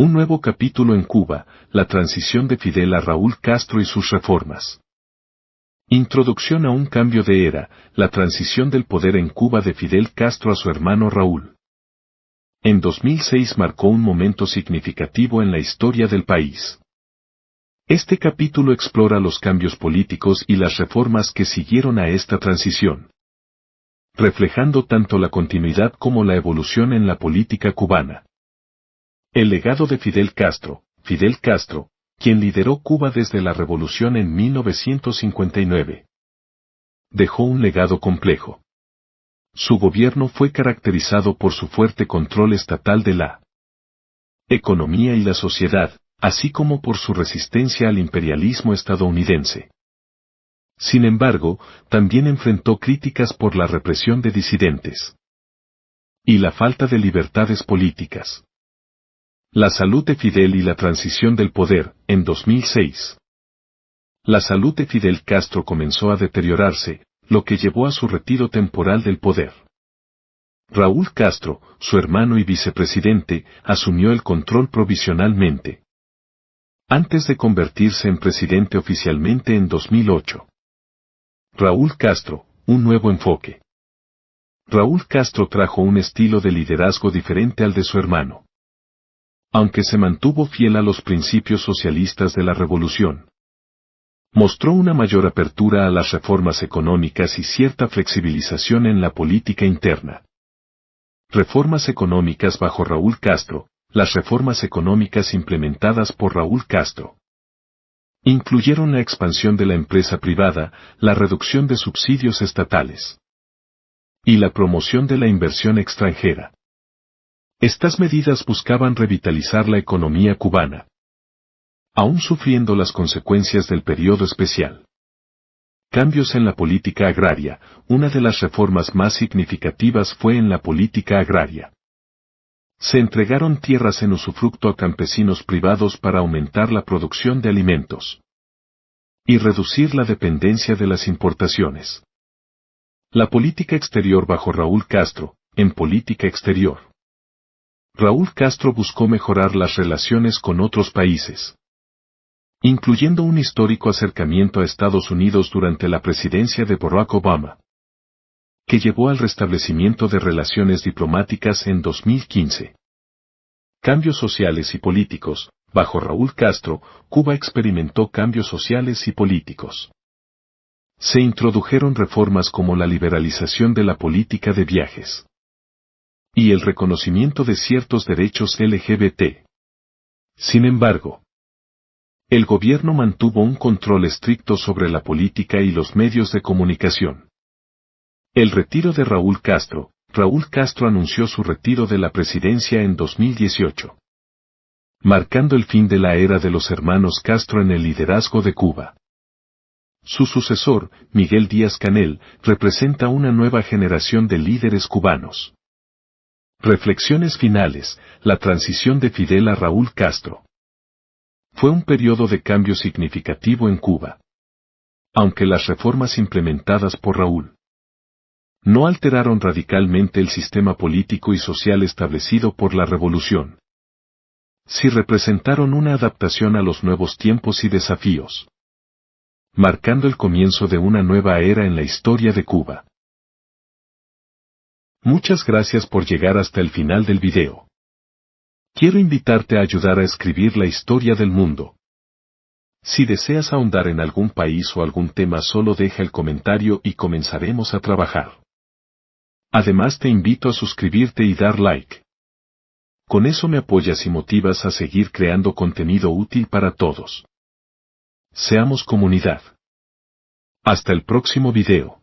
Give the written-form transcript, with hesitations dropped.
Un nuevo capítulo en Cuba, la transición de Fidel a Raúl Castro y sus reformas. Introducción a un cambio de era, la transición del poder en Cuba de Fidel Castro a su hermano Raúl. En 2006 marcó un momento significativo en la historia del país. Este capítulo explora los cambios políticos y las reformas que siguieron a esta transición, reflejando tanto la continuidad como la evolución en la política cubana. El legado de Fidel Castro, quien lideró Cuba desde la revolución en 1959. Dejó un legado complejo. Su gobierno fue caracterizado por su fuerte control estatal de la economía y la sociedad, así como por su resistencia al imperialismo estadounidense. Sin embargo, también enfrentó críticas por la represión de disidentes y la falta de libertades políticas. La salud de Fidel y la transición del poder, en 2006. La salud de Fidel Castro comenzó a deteriorarse, lo que llevó a su retiro temporal del poder. Raúl Castro, su hermano y vicepresidente, asumió el control provisionalmente, antes de convertirse en presidente oficialmente en 2008. Raúl Castro, un nuevo enfoque. Raúl Castro trajo un estilo de liderazgo diferente al de su hermano. Aunque se mantuvo fiel a los principios socialistas de la revolución, mostró una mayor apertura a las reformas económicas y cierta flexibilización en la política interna. Reformas económicas bajo Raúl Castro. Las reformas económicas implementadas por Raúl Castro incluyeron la expansión de la empresa privada, la reducción de subsidios estatales y la promoción de la inversión extranjera. Estas medidas buscaban revitalizar la economía cubana, aún sufriendo las consecuencias del periodo especial. Cambios en la política agraria. Una de las reformas más significativas fue en la política agraria. Se entregaron tierras en usufructo a campesinos privados para aumentar la producción de alimentos y reducir la dependencia de las importaciones. La política exterior bajo Raúl Castro. En política exterior, Raúl Castro buscó mejorar las relaciones con otros países, incluyendo un histórico acercamiento a Estados Unidos durante la presidencia de Barack Obama, que llevó al restablecimiento de relaciones diplomáticas en 2015. Cambios sociales y políticos. Bajo Raúl Castro, Cuba experimentó cambios sociales y políticos. Se introdujeron reformas como la liberalización de la política de viajes y el reconocimiento de ciertos derechos LGBT. Sin embargo, el gobierno mantuvo un control estricto sobre la política y los medios de comunicación. El retiro de Raúl Castro. Raúl Castro anunció su retiro de la presidencia en 2018, marcando el fin de la era de los hermanos Castro en el liderazgo de Cuba. Su sucesor, Miguel Díaz-Canel, representa una nueva generación de líderes cubanos. Reflexiones finales. La transición de Fidel a Raúl Castro fue un periodo de cambio significativo en Cuba. Aunque las reformas implementadas por Raúl no alteraron radicalmente el sistema político y social establecido por la revolución, sí representaron una adaptación a los nuevos tiempos y desafíos, marcando el comienzo de una nueva era en la historia de Cuba. Muchas gracias por llegar hasta el final del video. Quiero invitarte a ayudar a escribir la historia del mundo. Si deseas ahondar en algún país o algún tema, solo deja el comentario y comenzaremos a trabajar. Además, te invito a suscribirte y dar like. Con eso me apoyas y motivas a seguir creando contenido útil para todos. Seamos comunidad. Hasta el próximo video.